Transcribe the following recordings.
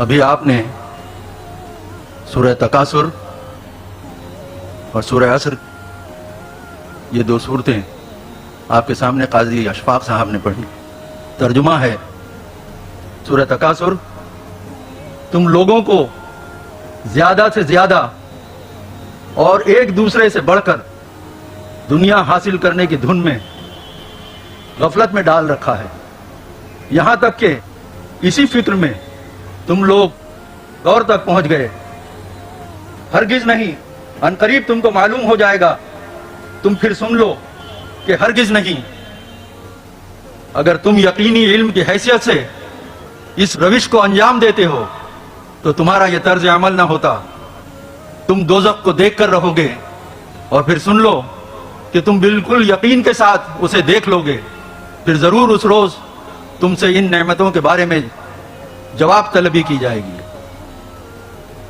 ابھی آپ نے سورہ تکاثر اور سورہ عصر یہ دو صورتیں آپ کے سامنے قاضی اشفاق صاحب نے پڑھی. ترجمہ ہے سورہ تکاثر: تم لوگوں کو زیادہ سے زیادہ اور ایک دوسرے سے بڑھ کر دنیا حاصل کرنے کی دھن میں غفلت میں ڈال رکھا ہے، یہاں تک کہ اسی فکر میں تم لوگ دور تک پہنچ گئے. ہرگز نہیں، ان قریب تم کو معلوم ہو جائے گا. تم پھر سن لو کہ ہرگز نہیں. اگر تم یقینی علم کی حیثیت سے اس روش کو انجام دیتے ہو تو تمہارا یہ طرز عمل نہ ہوتا. تم دوزخ کو دیکھ کر رہو گے اور پھر سن لو کہ تم بالکل یقین کے ساتھ اسے دیکھ لو گے. پھر ضرور اس روز تم سے ان نعمتوں کے بارے میں جواب طلبی کی جائے گی.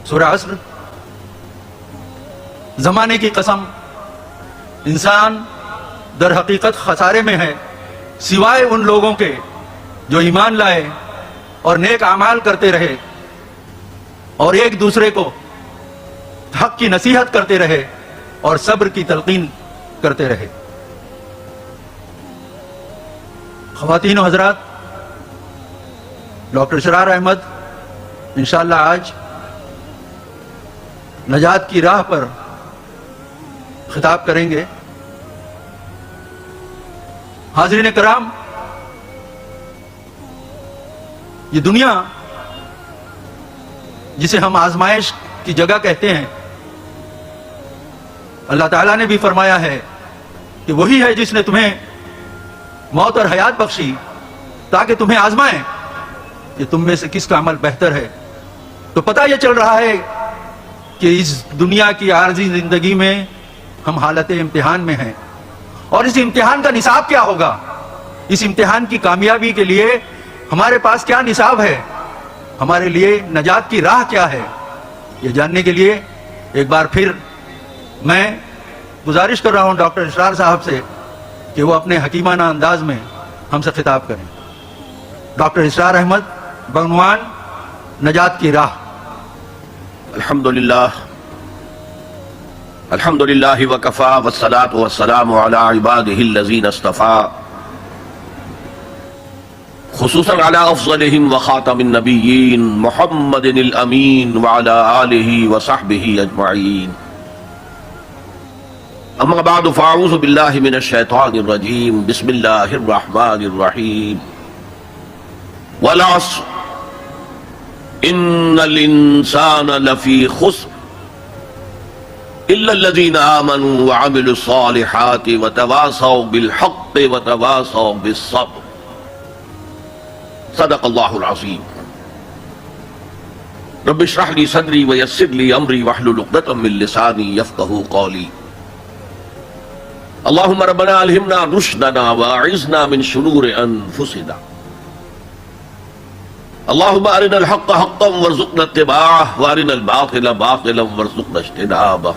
سورہ عصر: زمانے کی قسم، انسان در حقیقت خسارے میں ہے سوائے ان لوگوں کے جو ایمان لائے اور نیک اعمال کرتے رہے اور ایک دوسرے کو حق کی نصیحت کرتے رہے اور صبر کی تلقین کرتے رہے. خواتین و حضرات، ڈاکٹر اسرار احمد انشاءاللہ آج نجات کی راہ پر خطاب کریں گے. حاضرین کرام، یہ دنیا جسے ہم آزمائش کی جگہ کہتے ہیں، اللہ تعالیٰ نے بھی فرمایا ہے کہ وہی ہے جس نے تمہیں موت اور حیات بخشی تاکہ تمہیں آزمائیں کہ تم میں سے کس کا عمل بہتر ہے. تو پتہ یہ چل رہا ہے کہ اس دنیا کی عارضی زندگی میں ہم حالت امتحان میں ہیں، اور اس امتحان کا نصاب کیا ہوگا، اس امتحان کی کامیابی کے لیے ہمارے پاس کیا نصاب ہے، ہمارے لیے نجات کی راہ کیا ہے، یہ جاننے کے لیے ایک بار پھر میں گزارش کر رہا ہوں ڈاکٹر اسرار صاحب سے کہ وہ اپنے حکیمانہ انداز میں ہم سے خطاب کریں. ڈاکٹر اسرار احمد بعنوان نجات کی راہ. الحمدللہ وکفا والصلاة والسلام علی عبادہ الذین اصطفیٰ، خصوصاً علی افضلہم وخاتم النبیین محمد الامین وعلی آلہ وصحبہ اجمعین. اما بعد فاعوذ باللہ من الشیطان الرجیم. بسم اللہ الرحمن الرحیم. والعصر ان الانسان لفی خسر الا الذین آمنوا وعملوا الصالحات وتواصوا بالحق وتواصوا بالصبر. صدق اللہ العظیم. رب اشرح لی صدری ویسر لی امری واحلل عقدۃ من لسانی یفقہوا قولی. اللہم ربنا الہمنا رشدنا واعذنا من شرور انفسنا. اللہم ارنا الحق حقا وارزقنا اتباعہ وارنا الباطل باطلا وارزقنا اجتنابہ.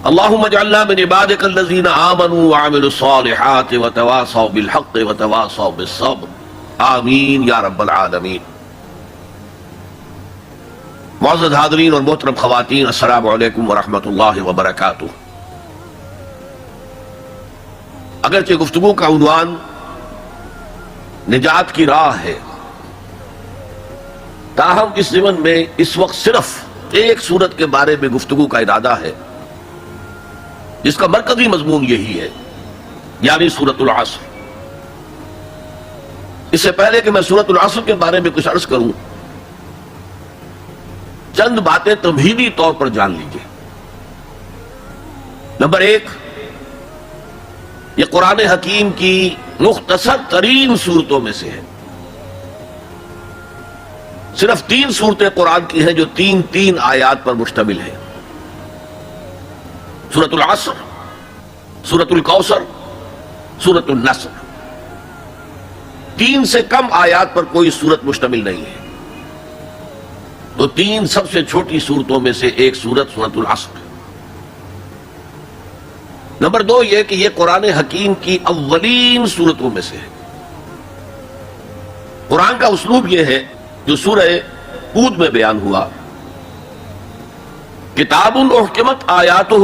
اللہم اجعلنا من عبادک الذین آمنوا وعملوا الصالحات وتواصوا بالحق وتواصوا بالصبر. آمین یا رب العالمین. معزز حاضرین اور محترم خواتین، السلام علیکم ورحمۃ اللہ وبرکاتہ. اگرچہ گفتگو کا عنوان نجات کی راہ ہے، تاہم اس ضمن میں اس وقت صرف ایک سورت کے بارے میں گفتگو کا ارادہ ہے جس کا مرکزی مضمون یہی ہے، یعنی سورۃ العصر. اس سے پہلے کہ میں سورۃ العصر کے بارے میں کچھ عرض کروں، چند باتیں تمہیدی طور پر جان لیجیے. نمبر ایک، یہ قرآن حکیم کی مختصر ترین صورتوں میں سے ہے. صرف 3 صورتیں قرآن کی ہیں جو 3 آیات پر مشتمل ہیں: سورۃ العصر، سورۃ الکوثر، سورۃ النصر. 3 سے کم آیات پر کوئی سورت مشتمل نہیں ہے. تو 3 سب سے چھوٹی صورتوں میں سے ایک سورت سورۃ العصر. نمبر 2 یہ کہ یہ قرآن حکیم کی اولین صورتوں میں سے ہے. قرآن کا اسلوب یہ ہے جو سورہ ہود میں بیان ہوا، کتاب احکمت آیاتہ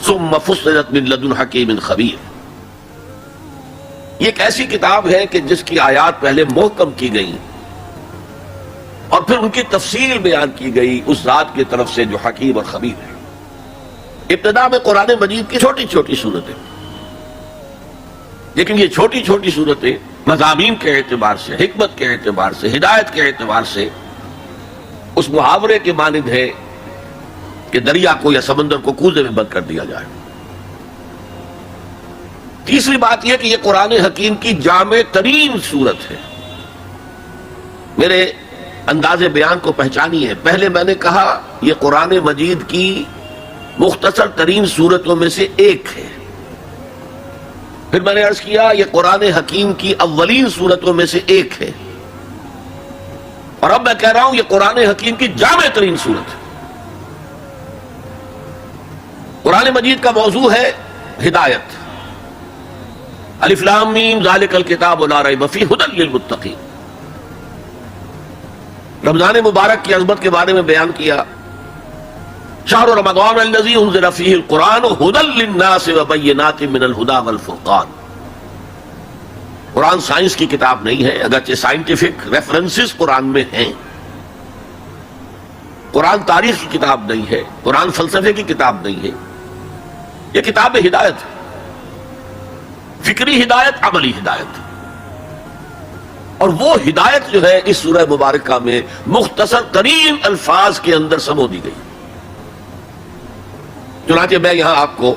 ثم فصلت من لدن حکیم خبیر، یہ ایک ایسی کتاب ہے کہ جس کی آیات پہلے محکم کی گئی اور پھر ان کی تفصیل بیان کی گئی اس ذات کی طرف سے جو حکیم اور خبیر ہے۔ ابتدا میں قرآن مجید کی چھوٹی چھوٹی صورتیں، لیکن یہ چھوٹی چھوٹی صورتیں مضامین کے اعتبار سے، حکمت کے اعتبار سے، ہدایت کے اعتبار سے اس محاورے کے مانند ہے کہ دریا کو یا سمندر کو کوزے میں بند کر دیا جائے۔ تیسری بات یہ کہ یہ قرآن حکیم کی جامع ترین صورت ہے۔ میرے انداز بیان کو پہچانی ہے، پہلے میں نے کہا یہ قرآن مجید کی مختصر ترین صورتوں میں سے ایک ہے، پھر میں نے عرض کیا یہ قرآن حکیم کی اولین صورتوں میں سے ایک ہے، اور اب میں کہہ رہا ہوں یہ قرآن حکیم کی جامع ترین صورت ہے۔ قرآن مجید کا موضوع ہے ہدایت، الف لام میم ذالک الکتاب لا ریب فیہ ھدی للمتقین۔ رمضان مبارک کی عظمت کے بارے میں بیان کیا، شہر رمضان الذی انزل فیہ القرآن ھدی للناس وبینات من الھدی والفرقان۔ قرآن سائنس کی کتاب نہیں ہے، اگرچہ سائنٹیفک ریفرنسز قرآن میں ہیں۔ قرآن تاریخ کی کتاب نہیں ہے، قرآن فلسفے کی کتاب نہیں ہے، یہ کتاب ہدایت ہے، فکری ہدایت، عملی ہدایت، اور وہ ہدایت جو ہے اس سورہ مبارکہ میں مختصر ترین الفاظ کے اندر سمو دی گئی۔ چنانچہ میں یہاں آپ کو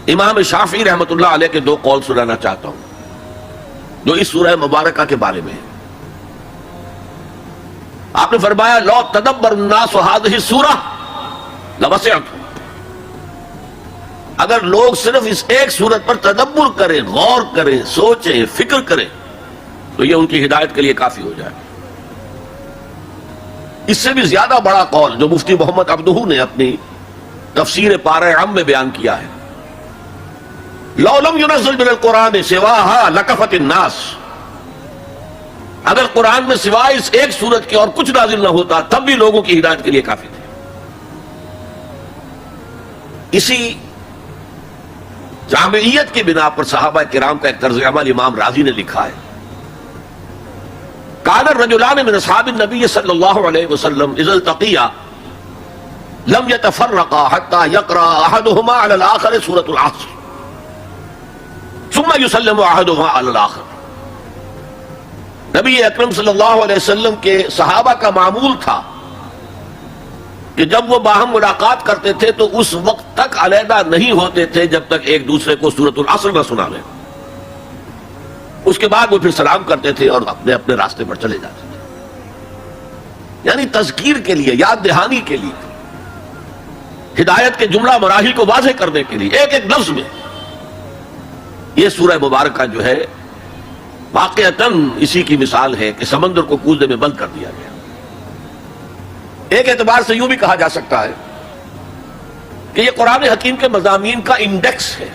امام شافعی رحمۃ اللہ علیہ کے دو قول سنانا چاہتا ہوں جو اس سورہ مبارکہ کے بارے میں ہے۔ آپ نے فرمایا لو تدبر الناس هذه السورہ لوسعتهم، اگر لوگ صرف اس ایک سورت پر تدبر کریں، غور کریں، سوچیں، فکر کریں تو یہ ان کی ہدایت کے لیے کافی ہو جائے۔ اس سے بھی زیادہ بڑا قول جو مفتی محمد عبدہ نے اپنی تفسیر پارہ عم میں بیان کیا ہے، لو لم ينزل من القرآن سواها لکفت الناس، اگر قرآن میں سوائے اس ایک سورت کے اور کچھ نازل نہ ہوتا تب بھی لوگوں کی ہدایت کے لیے کافی تھے۔ اسی جامعیت کی بنا پر صحابہ کرام کا ایک طرز عمل امام راضی نے لکھا ہے، کان الرجلان من اصحاب النبی صلی اللہ علیہ وسلم اذا التقیا لم يتفرقا حتى يقرأ احدهما على الاخر سورة العصر ثم يسلم احدهما على الاخر۔ نبی اکرم صلی اللہ علیہ وسلم کے صحابہ کا معمول تھا کہ جب وہ باہم ملاقات کرتے تھے تو اس وقت تک علیحدہ نہیں ہوتے تھے جب تک ایک دوسرے کو سورۃ العصر نہ سنا لیں، اس کے بعد وہ پھر سلام کرتے تھے اور اپنے اپنے راستے پر چلے جاتے تھے۔ یعنی تذکیر کے لیے، یاد دہانی کے لیے، ہدایت کے جملہ مراحل کو واضح کرنے کے لیے ایک ایک لفظ میں یہ سورہ مبارکہ جو ہے واقعتاً اسی کی مثال ہے کہ سمندر کو کوزے میں بند کر دیا گیا۔ ایک اعتبار سے یوں بھی کہا جا سکتا ہے کہ یہ قرآن حکیم کے مضامین کا انڈیکس ہے۔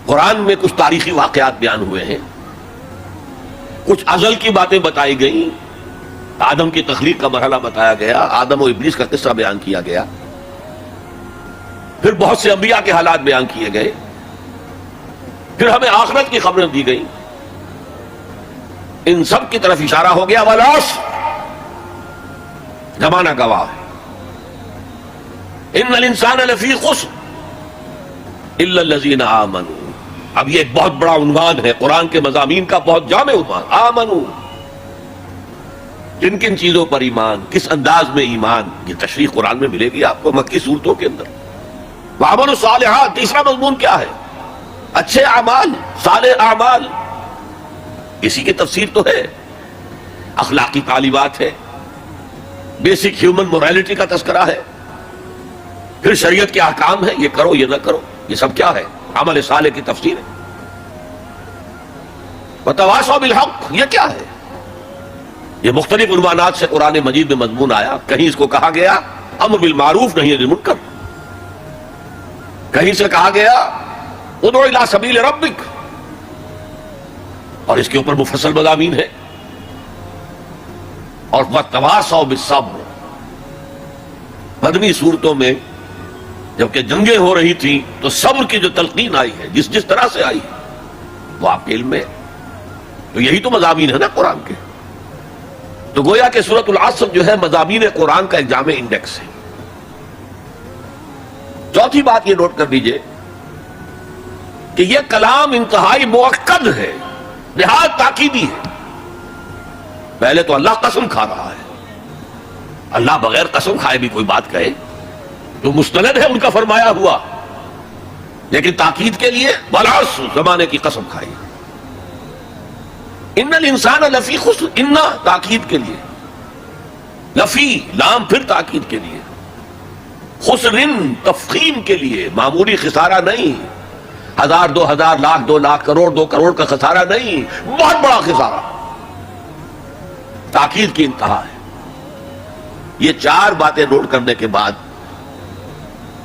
قرآن میں کچھ تاریخی واقعات بیان ہوئے ہیں، کچھ ازل کی باتیں بتائی گئیں، آدم کی تخلیق کا مرحلہ بتایا گیا، آدم و ابلیس کا قصہ بیان کیا گیا، پھر بہت سے انبیاء کے حالات بیان کیے گئے، پھر ہمیں آخرت کی خبریں دی گئیں۔ ان سب کی طرف اشارہ ہو گیا والاس، زمانہ گواہ ہے، ان الانسان لفی خسر الا الذین آمنوا۔ اب یہ ایک بہت بڑا عنوان ہے قرآن کے مضامین کا، بہت جامع عنوان، آمنوا، کن کن چیزوں پر ایمان، کس انداز میں ایمان، یہ تشریح قرآن میں ملے گی آپ کو مکی صورتوں کے اندر۔ وعملوا الصالحات، تیسرا مضمون کیا ہے؟ اچھے اعمال، صالح اعمال، اسی کی تفسیر تو ہے، اخلاقی تعلیمات ہے، بیسک ہیومن مورالٹی کا تذکرہ ہے، پھر شریعت کے احکام ہے، یہ کرو یہ نہ کرو، یہ سب کیا ہے؟ عمل صالح کی تفسیر ہے۔ وتواصوا بالحق، یہ کیا ہے؟ یہ مختلف عنوانات سے قرآن مجید میں مضمون آیا، کہیں اس کو کہا گیا امر بالمعروف نہی عن المنکر، کہیں سے کہا گیا ادعو الی سبیل ربک، اور اس کے اوپر مفصل مضامین ہے. اور وَتَوَاصَوْا بِالصَّبْرِ، مدنی صورتوں میں جبکہ جنگیں ہو رہی تھیں تو صبر کی جو تلقین آئی ہے جس طرح سے آئی ہے وہ آپ کے علم میں ہے. تو یہی تو مضامین ہے نا قرآن کے. تو گویا کہ سورۃ العصر جو ہے مضامین قرآن کا ایک جامع انڈیکس ہے. چوتھی بات یہ نوٹ کر لیجئے کہ یہ کلام انتہائی مؤکد ہے، نہایت تاکیدی ہے. پہلے تو اللہ قسم کھا رہا ہے. اللہ بغیر قسم کھائے بھی کوئی بات کہے تو مستند ہے ان کا فرمایا ہوا، لیکن تاکید کے لیے والعصر، زمانے کی قسم کھائی. ان الانسان لفی خسر، ان تاکید کے لیے، لفی لام پھر تاکید کے لیے، خسرن تفخیم کے لیے، معمولی خسارہ نہیں، 1000 2000 لاکھ 2 لاکھ کروڑ 2 کروڑ کا خسارہ نہیں، بہت بڑا خسارہ. تاکید کی انتہا ہے. یہ 4 باتیں نوٹ کرنے کے بعد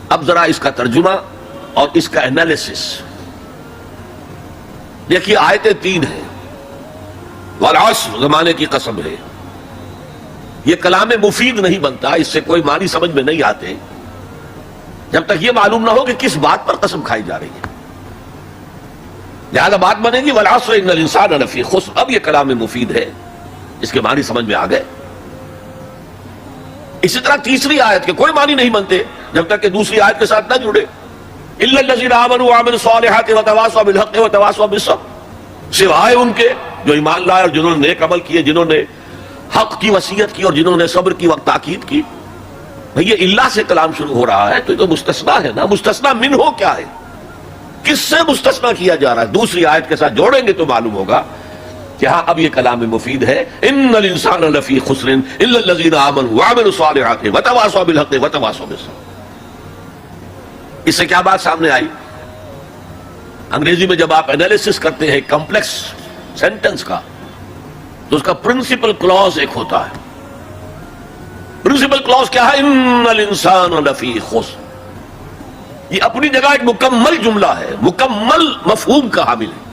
اب ذرا اس کا ترجمہ اور اس کا انالیسس دیکھیے. آیتیں 3 ہیں. والعصر، زمانے کی قسم ہے. یہ کلام مفید نہیں بنتا، اس سے کوئی معنی سمجھ میں نہیں آتے جب تک یہ معلوم نہ ہو کہ کس بات پر قسم کھائی جا رہی ہے. لہذا بات بنے گی والعصر ان الانسان لفی خسر. اب یہ کلام مفید ہے، اس کے معنی سمجھ میں آ گئے. اسی طرح تیسری آیت کے کوئی معنی نہیں بنتے جب تک کہ دوسری آیت کے ساتھ نہ جڑے. الا الذین آمنوا وعملوا الصالحات وتواصوا بالحق وتواصوا بالصبر، سوائے ان کے جو ایمان لائے اور جنہوں نے نیک عمل کیے، جنہوں نے حق کی وصیت کی اور جنہوں نے صبر کی وقت تاکید کی. بھئی یہ اللہ سے کلام شروع ہو رہا ہے تو یہ تو مستثنا ہے نا. مستثنا من ہو کیا ہے، کس سے مستثنا کیا جا رہا ہے؟ دوسری آیت کے ساتھ جوڑیں گے تو معلوم ہوگا کہ ہاں اب یہ کلام مفید ہے. ان الانسان لفی خسر الا الذین آمنوا وعملوا الصالحات وتواصوا بالحق وتواصوا بالصبر. اس سے کیا بات سامنے آئی؟ انگریزی میں جب آپ انالیسس کرتے ہیں کمپلیکس سینٹنس کا تو اس کا پرنسپل کلوز ایک ہوتا ہے. پرنسپل کلوز کیا ہے؟ ان الانسان لفی خسر. یہ اپنی جگہ ایک مکمل جملہ ہے، مکمل مفہوم کا حامل ہے.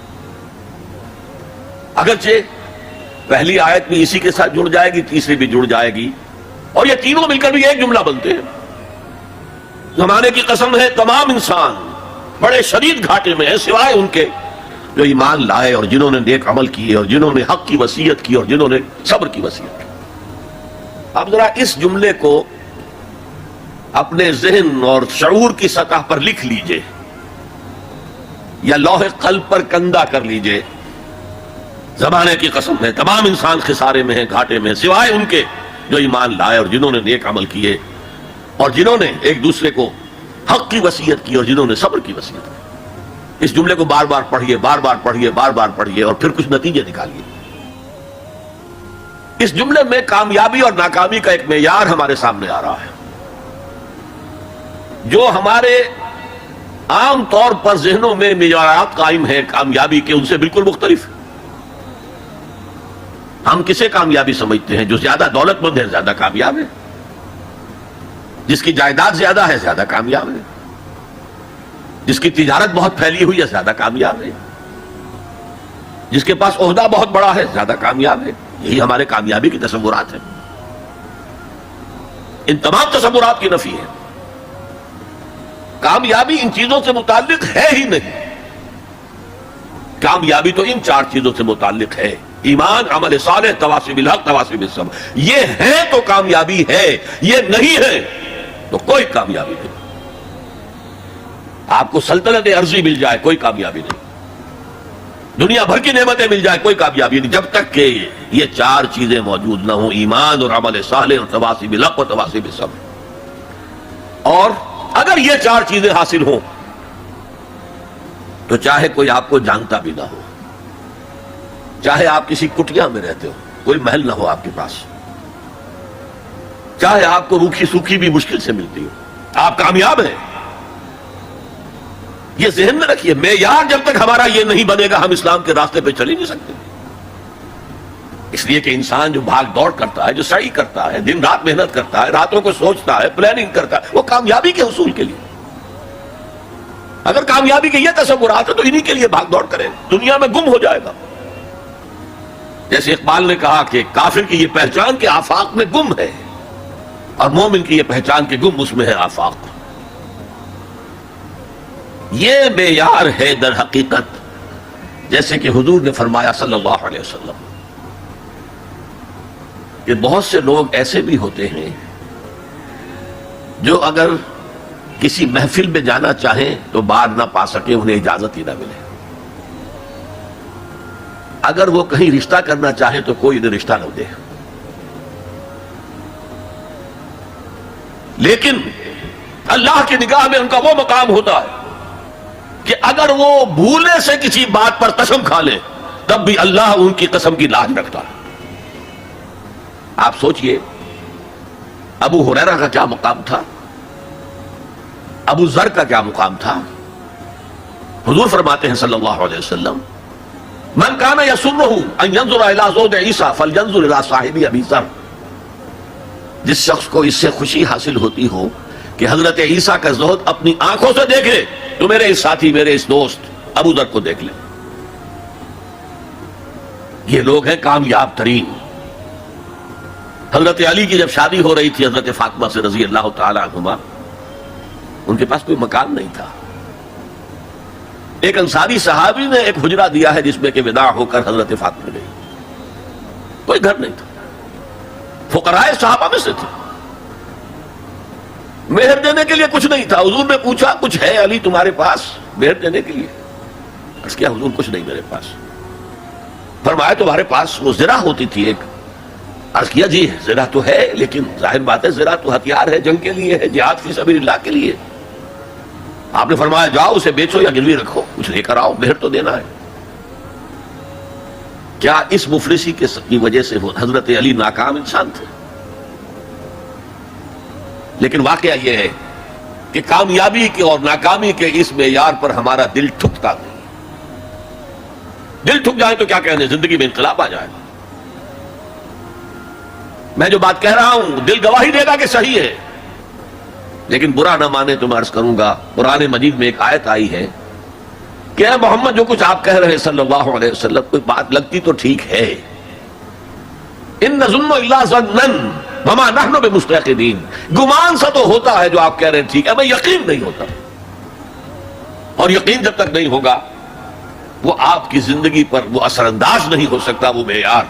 اگرچہ پہلی آیت بھی اسی کے ساتھ جڑ جائے گی، تیسری بھی جڑ جائے گی، اور یہ تینوں مل کر بھی ایک جملہ بنتے ہیں. زمانے کی قسم ہے تمام انسان بڑے شدید گھاٹے میں ہیں سوائے ان کے جو ایمان لائے اور جنہوں نے نیک عمل کیے اور جنہوں نے حق کی وصیت کی اور جنہوں نے صبر کی وصیت کی. اب ذرا اس جملے کو اپنے ذہن اور شعور کی سطح پر لکھ لیجئے یا لوح قلب پر کندہ کر لیجئے. زمانے کی قسم ہے تمام انسان خسارے میں ہیں، گھاٹے میں ہیں سوائے ان کے جو ایمان لائے اور جنہوں نے نیک عمل کیے اور جنہوں نے ایک دوسرے کو حق کی وصیت کی اور جنہوں نے صبر کی وصیت کی. اس جملے کو بار بار پڑھیے، بار بار پڑھیے، بار بار پڑھیے اور پھر کچھ نتیجے نکالیے. اس جملے میں کامیابی اور ناکامی کا ایک معیار ہمارے سامنے آ رہا ہے جو ہمارے عام طور پر ذہنوں میں معیارات قائم ہیں کامیابی کے، ان سے بالکل مختلف. ہم کسے کامیابی سمجھتے ہیں؟ جو زیادہ دولت مند ہے زیادہ کامیاب ہے، جس کی جائیداد زیادہ ہے زیادہ کامیاب ہے، جس کی تجارت بہت پھیلی ہوئی ہے زیادہ کامیاب ہے، جس کے پاس عہدہ بہت بڑا ہے زیادہ کامیاب ہے. یہی ہمارے کامیابی کے تصورات ہیں. ان تمام تصورات کی نفی ہے. کامیابی ان چیزوں سے متعلق ہے ہی نہیں. کامیابی تو ان 4 چیزوں سے متعلق ہے: ایمان، عمل صالح، تواصی بالحق، تواصی بالصبر. یہ ہے تو کامیابی ہے، یہ نہیں ہے تو کوئی کامیابی نہیں. آپ کو سلطنت عرضی مل جائے کوئی کامیابی نہیں، دنیا بھر کی نعمتیں مل جائے کوئی کامیابی نہیں، جب تک کہ یہ 4 چیزیں موجود نہ ہوں: ایمان اور عمل صالح اور تواصی بالحق اور تواصی بالصبر. اور اگر یہ 4 چیزیں حاصل ہوں تو چاہے کوئی آپ کو جانتا بھی نہ ہو، چاہے آپ کسی کٹیا میں رہتے ہو، کوئی محل نہ ہو آپ کے پاس، چاہے آپ کو روکھی سوکھی بھی مشکل سے ملتی ہو، آپ کامیاب ہیں. یہ ذہن میں رکھیے. معیار جب تک ہمارا یہ نہیں بنے گا ہم اسلام کے راستے پہ چل ہی نہیں سکتے. اس لیے کہ انسان جو بھاگ دوڑ کرتا ہے، جو سعی کرتا ہے، دن رات محنت کرتا ہے، راتوں کو سوچتا ہے، پلاننگ کرتا ہے، وہ کامیابی کے حصول کے لیے. اگر کامیابی کے یہ تصورات ہیں تو انہی کے لیے بھاگ دوڑ کرے، دنیا میں گم ہو جائے گا. جیسے اقبال نے کہا کہ کافر کی یہ پہچان کہ آفاق میں گم ہے، اور مومن کی یہ پہچان کہ گم اس میں ہے آفاق۔ یہ معیار ہے در حقیقت، جیسے کہ حضور نے فرمایا صلی اللہ علیہ وسلم کہ بہت سے لوگ ایسے بھی ہوتے ہیں جو اگر کسی محفل میں جانا چاہیں تو باہر نہ پا سکے، انہیں اجازت ہی نہ ملے۔ اگر وہ کہیں رشتہ کرنا چاہے تو کوئی انہیں رشتہ نہ دے۔ لیکن اللہ کی نگاہ میں ان کا وہ مقام ہوتا ہے کہ اگر وہ بھولے سے کسی بات پر قسم کھا لے تب بھی اللہ ان کی قسم کی لاج رکھتا ہے۔ آپ سوچئے ابو ہریرہ کا کیا مقام تھا، ابو ذر کا کیا مقام تھا۔ حضور فرماتے ہیں صلی اللہ علیہ وسلم من کان یسرہ ان ینظر الی زوج عیسیٰ فلینظر الی صاحب ابی ذر، جس شخص کو اس سے خوشی حاصل ہوتی ہو کہ حضرت عیسیٰ کا زہد اپنی آنکھوں سے دیکھے تو میرے اس ساتھی، میرے اس دوست ابو ذر کو دیکھ لے۔ یہ لوگ ہیں کامیاب ترین۔ حضرت علی کی جب شادی ہو رہی تھی حضرت فاطمہ سے رضی اللہ تعالی عنہما، ان کے پاس کوئی مکان نہیں تھا۔ ایک انصاری صحابی نے ایک حجرہ دیا ہے جس میں کہ وداع ہو کر حضرت فاطمہ گئی، کوئی گھر نہیں تھا، فقراء صحابہ میں سے تھے، مہر دینے کے لیے کچھ نہیں تھا۔ حضور نے پوچھا کچھ ہے علی تمہارے پاس مہر دینے کے لیے؟ عرض کیا حضور کچھ نہیں میرے پاس۔ فرمایا تمہارے پاس وہ زرہ ہوتی تھی ایک؟ عرض کیا جی زرہ تو ہے، لیکن ظاہر بات ہے زرہ تو ہتھیار ہے، جنگ کے لیے ہے، جہاد فی سبیل اللہ کے لیے۔ آپ نے فرمایا جاؤ اسے بیچو یا گروی رکھو، کچھ لے کر آؤ، مہر تو دینا ہے۔ کیا اس مفلسی کی وجہ سے حضرت علی ناکام انسان تھے؟ لیکن واقعہ یہ ہے کہ کامیابی کے اور ناکامی کے اس معیار پر ہمارا دل ٹھکتا نہیں۔ دل ٹھک جائے تو کیا کہنے، زندگی میں انقلاب آ جائے۔ میں جو بات کہہ رہا ہوں دل گواہی دے گا کہ صحیح ہے، لیکن برا نہ مانے تو میں عرض کروں گا، قرآن مجید میں ایک آیت آئی ہے کہ اے محمد جو کچھ آپ کہہ رہے صلی اللہ علیہ وسلم کوئی بات لگتی تو ٹھیک ہے، ان نظن الا ظنا وما نحن بمستيقنين، گمان سا تو ہوتا ہے جو آپ کہہ رہے ہیں ٹھیک ہے، ہمیں یقین نہیں ہوتا، اور یقین جب تک نہیں ہوگا وہ آپ کی زندگی پر وہ اثر انداز نہیں ہو سکتا، وہ معیار۔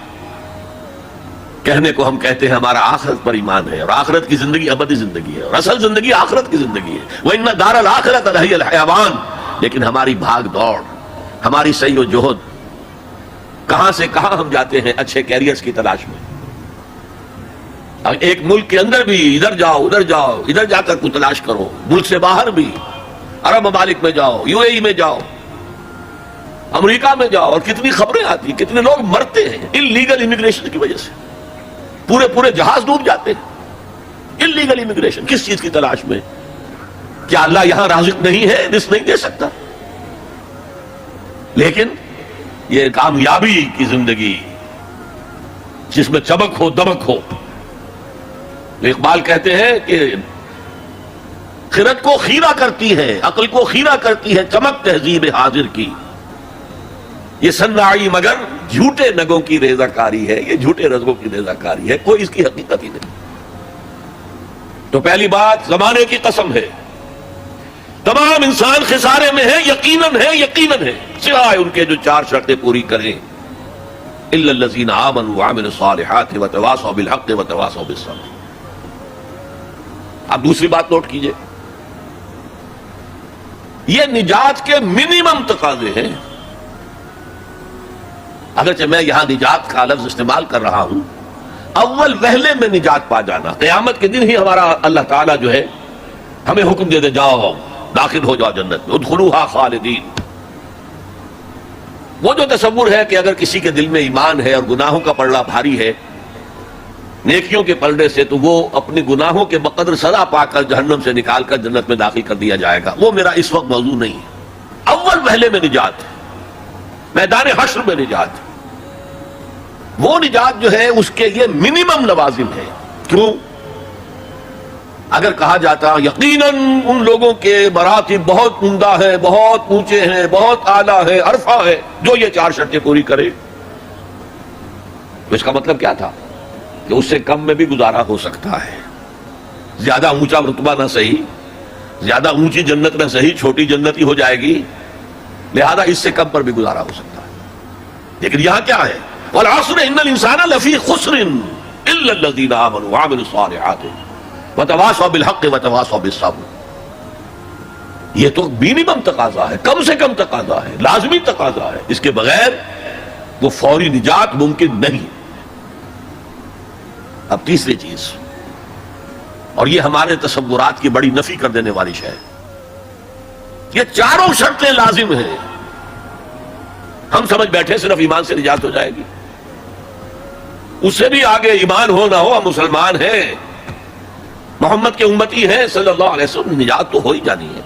کہنے کو ہم کہتے ہیں ہمارا آخرت پر ایمان ہے، اور آخرت کی زندگی ابدی زندگی ہے، اور اصل زندگی آخرت کی زندگی ہے، وَإِنَّ دَارَ الْآخِرَةَ لَهِيَ الْحَيَوَانُ۔ لیکن ہماری بھاگ دوڑ، ہماری سعی و جہد، کہاں سے کہاں ہم جاتے ہیں اچھے کیریئرز کی تلاش میں۔ ایک ملک کے اندر بھی ادھر جاؤ ادھر جاؤ، ادھر جا کر کوئی تلاش کرو، ملک سے باہر بھی عرب ممالک میں جاؤ، یو اے ای میں جاؤ، امریکہ میں جاؤ، اور کتنی خبریں آتی، کتنے لوگ مرتے ہیں انلیگل امیگریشن کی وجہ سے، پورے جہاز ڈوب جاتے ہیں۔ انلیگل امیگریشن کس چیز کی تلاش میں؟ کیا اللہ یہاں رازق نہیں ہے، رزق نہیں دے سکتا؟ لیکن یہ کامیابی کی زندگی جس میں چمک ہو دمک ہو، اقبال کہتے ہیں کہ خرد کو خیرہ کرتی ہے، عقل کو خیرہ کرتی ہے چمک تہذیب حاضر کی، یہ صناعی مگر جھوٹے نگوں کی ریزہ کاری ہے، یہ جھوٹے رزقوں کی ریزہ کاری ہے، کوئی اس کی حقیقت ہی نہیں۔ تو پہلی بات زمانے کی قسم ہے، تمام انسان خسارے میں ہے، یقیناً ہے، سوائے ان کے جو چار شرطیں پوری کریں، الا الذین آمنوا وعملوا الصالحات وتواصوا بالحق وتواصوا بالصبر۔ اب دوسری بات نوٹ کیجئے، یہ نجات کے منیمم تقاضے ہیں۔ اگرچہ میں یہاں نجات کا لفظ استعمال کر رہا ہوں، اول وہلے میں نجات پا جانا، قیامت کے دن ہی ہمارا اللہ تعالیٰ جو ہے ہمیں حکم دے جاؤ داخل ہو جاؤ جنت میں، ادخلوها خالدین۔ وہ جو تصور ہے کہ اگر کسی کے دل میں ایمان ہے اور گناہوں کا پلڑا بھاری ہے نیکیوں کے پلڑے سے، تو وہ اپنے گناہوں کے بقدر سزا پا کر جہنم سے نکال کر جنت میں داخل کر دیا جائے گا، وہ میرا اس وقت موضوع نہیں ہے۔ اول وہلے میں نجات ہے، میدان حشر میں نجات، وہ نجات جو ہے اس کے یہ منیمم لوازم ہے۔ کیوں؟ اگر کہا جاتا یقیناً ان لوگوں کے مراتب بہت عمدہ ہیں، بہت اونچے ہیں، بہت اعلیٰ ہے، عرفہ ہے، جو یہ چار شرطیں پوری کرے، تو اس کا مطلب کیا تھا کہ اس سے کم میں بھی گزارا ہو سکتا ہے. زیادہ اونچا رتبہ نہ صحیح, زیادہ اونچی جنت نہ صحیح, چھوٹی جنت ہی ہو جائے گی, لہذا اس سے کم پر بھی گزارا ہو سکتا ہے. لیکن یہاں کیا ہے؟ والعصر ان الانسان لفی خسر الا الذین آمنوا وعملوا الصالحات وتواصوا بالحق وتواصوا بالصبر. یہ تو منیمم تقاضا ہے, کم سے کم تقاضا ہے, لازمی تقاضا ہے. اس کے بغیر وہ فوری نجات ممکن نہیں. اب تیسری چیز, اور یہ ہمارے تصورات کی بڑی نفی کر دینے والی شے ہے, یہ چاروں شرطیں لازم ہیں. ہم سمجھ بیٹھے صرف ایمان سے نجات ہو جائے گی. اس سے بھی آگے ایمان ہو نہ ہو, ہم مسلمان ہیں, محمد کے امتی ہیں صلی اللہ علیہ وسلم, نجات تو ہو ہی جانی ہے.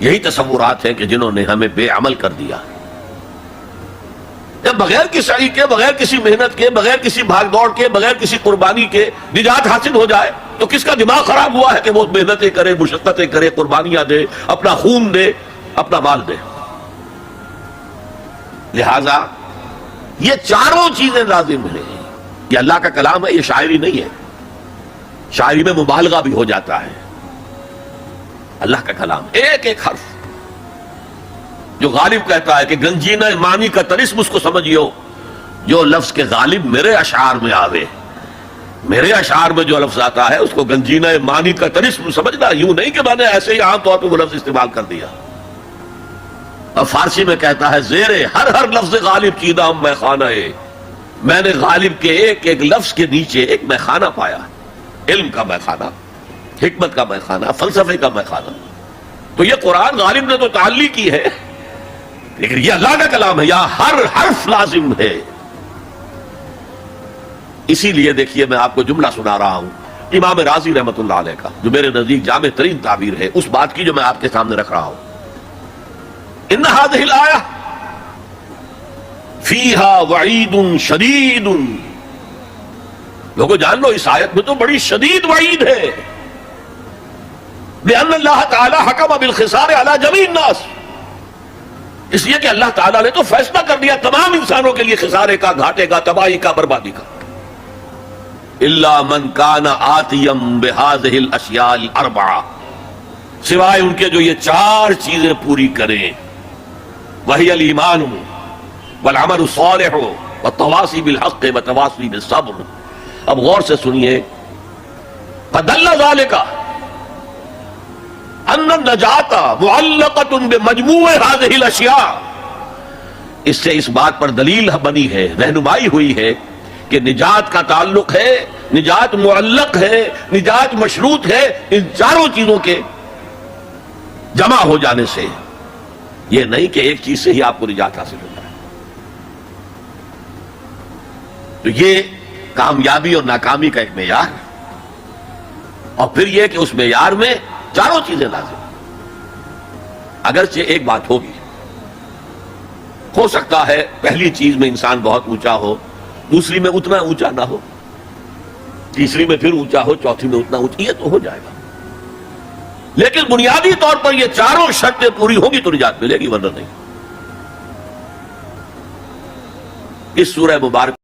یہی تصورات ہیں کہ جنہوں نے ہمیں بے عمل کر دیا. جب بغیر کسی سعی کے, بغیر کسی محنت کے, بغیر کسی بھاگ دوڑ کے, بغیر کسی قربانی کے نجات حاصل ہو جائے تو کس کا دماغ خراب ہوا ہے کہ وہ محنتیں کرے, مشقتیں کرے, قربانیاں دے, اپنا خون دے, اپنا مال دے. لہذا یہ چاروں چیزیں لازم ہیں. یہ اللہ کا کلام ہے, یہ شاعری نہیں ہے. شاعری میں مبالغہ بھی ہو جاتا ہے. اللہ کا کلام ایک ایک حرف, جو غالب کہتا ہے کہ گنجینہ معنی کا طلسم اس کو سمجھیو, جو لفظ کے غالب میرے اشعار میں آوے. میرے اشعار میں جو لفظ آتا ہے اس کو گنجینہ معنی کا طلسم سمجھنا, یوں نہیں کہ میں نے ایسے ہی عام طور پہ وہ لفظ استعمال کر دیا. اور فارسی میں کہتا ہے زیر ہر ہر لفظ غالب چیدہ میں خانہ ہے. میں نے غالب کے ایک ایک لفظ کے نیچے ایک میں خانہ پایا, علم کا میں خانہ, حکمت کا میں خانہ, فلسفے کا میں خانہ. تو یہ قرآن غالب نے تو تعلیق کی ہے, لیکن یہ اللہ کا کلام ہے, یہاں ہر حرف لازم ہے. اسی لیے دیکھیے میں آپ کو جملہ سنا رہا ہوں امام رازی رحمت اللہ علیہ کا, جو میرے نزدیک جامع ترین تعبیر ہے اس بات کی جو میں آپ کے سامنے رکھ رہا ہوں. ان هذه الآیہ فیہا وعید شدید. لوگوں جان لو, اس آیت میں تو بڑی شدید وعید ہے. لأن اللہ تعالی حکم بالخسار علی جمیع الناس, اس لیے کہ اللہ تعالیٰ نے تو فیصلہ کر دیا تمام انسانوں کے لیے خسارے کا, گھاٹے کا, تباہی کا, بربادی کا. الا من کان آتیا بہذہ الاشیاء الاربعہ, سوائے ان کے جو یہ چار چیزیں پوری کریں. وہی الایمان والعمل الصالح والتواصی بالحق والتواصی بالصبر. اب غور سے سنیے, فدل ذلک ان النجات معلقۃ بمجموع هذه الاشیاء. اس سے اس بات پر دلیل بنی ہے, رہنمائی ہوئی ہے کہ نجات کا تعلق ہے, نجات معلق ہے, نجات مشروط ہے ان چاروں چیزوں کے جمع ہو جانے سے. یہ نہیں کہ ایک چیز سے ہی آپ کو نجات حاصل ہو جائے. تو یہ کامیابی اور ناکامی کا ایک معیار ہے, اور پھر یہ کہ اس معیار میں چاروں چیزیں لازم. اگرچہ ایک بات ہوگی, ہو سکتا ہے پہلی چیز میں انسان بہت اونچا ہو, دوسری میں اتنا اونچا نہ ہو, تیسری میں پھر اونچا ہو, چوتھی میں اتنا اونچا, یہ تو ہو جائے گا. لیکن بنیادی طور پر یہ چاروں شرطیں پوری ہوگی تو نجات ملے گی, ورنہ نہیں. اس سورہ مبارکہ